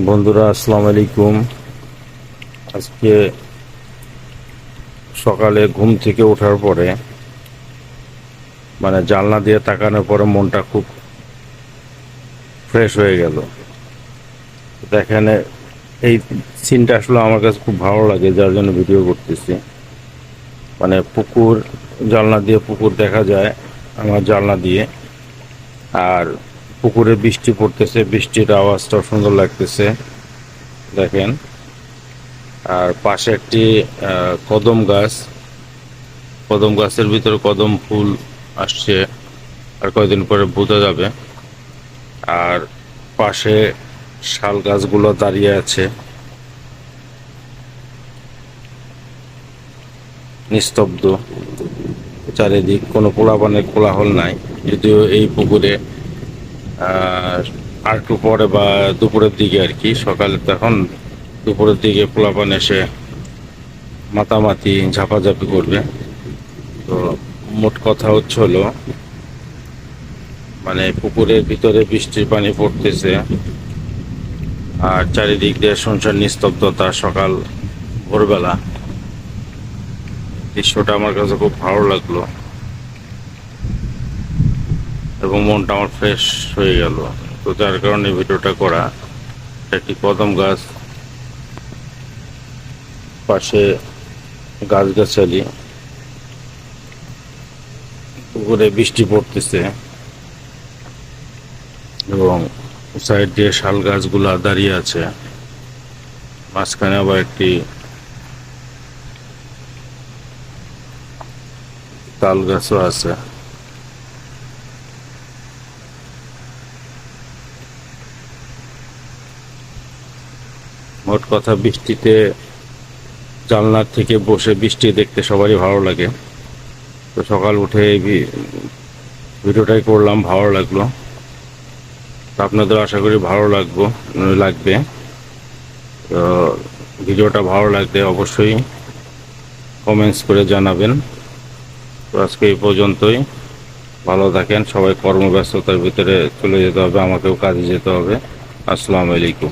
বন্ধুরা আসসালামু আলাইকুম। আজকে সকালে ঘুম থেকে ওঠার পরে জানলা দিয়ে তাকানোর পরে মনটা খুব ফ্রেশ হয়ে গেল। দেখেন, এই সিনটা আসলে আমার কাছে খুব ভালো লাগে, যার জন্য ভিডিও করতেছি। পুকুর, জানলা দিয়ে পুকুর দেখা যায় আমার জানলা দিয়ে, আর পুকুরে বৃষ্টি পড়তেছে, বৃষ্টির আওয়াজটাও সুন্দর লাগতেছে দেখেন। আর পাশে একটি কদম গাছ, কদম গাছের ভিতরে কদম ফুল আসছে, আর কয়েকদিন পরে বোঝা যাবে। আর পাশে শাল গাছগুলো দাঁড়িয়ে আছে নিস্তব্ধ, চারিদিক কোনো পোলাপানের কোলাহল নাই। যদিও এই পুকুরে আর একটু পরে বা দুপুরের দিকে আর কি, সকালে তখন দুপুরের দিকে পোলাপান এসে মাতামাতি ঝাপাঝাপি করবে। তো মোট কথা হলো পুকুরের ভিতরে বৃষ্টির পানি পড়তেছে, আর চারিদিক দিয়ে শুনশান নিস্তব্ধতা। সকাল ভোরবেলা দৃশ্যটা আমার কাছে খুব ভালো লাগলো এবং মনটা আমার ফ্রেশ হয়ে গেল। তো যার কারণে ভিডিওটা করা। একটি কদম গাছ, পাশে গাছগাছালি, পুকুরে বৃষ্টি পড়তেছে এবং সাইড দিয়ে শাল গাছগুলা দাঁড়িয়ে আছে। মাঝখানে আবার একটি তাল গাছও আছে। মোট কথা, বৃষ্টিতে জানলার থেকে বসে বৃষ্টি দেখতে সবারই ভালো লাগে। তো সকাল উঠে এই ভিডিওটাই করলাম, ভালো লাগলো। আপনাদের আশা করি ভালো লাগবে। তো ভিডিওটা ভালো লাগলে অবশ্যই কমেন্টস করে জানাবেন। তো আজকে এই পর্যন্তই। ভালো থাকেন সবাই। কর্মব্যস্ততার ভিতরে চলে যেতে হবে, আমাকেও কাজে যেতে হবে। আসসালামু আলাইকুম।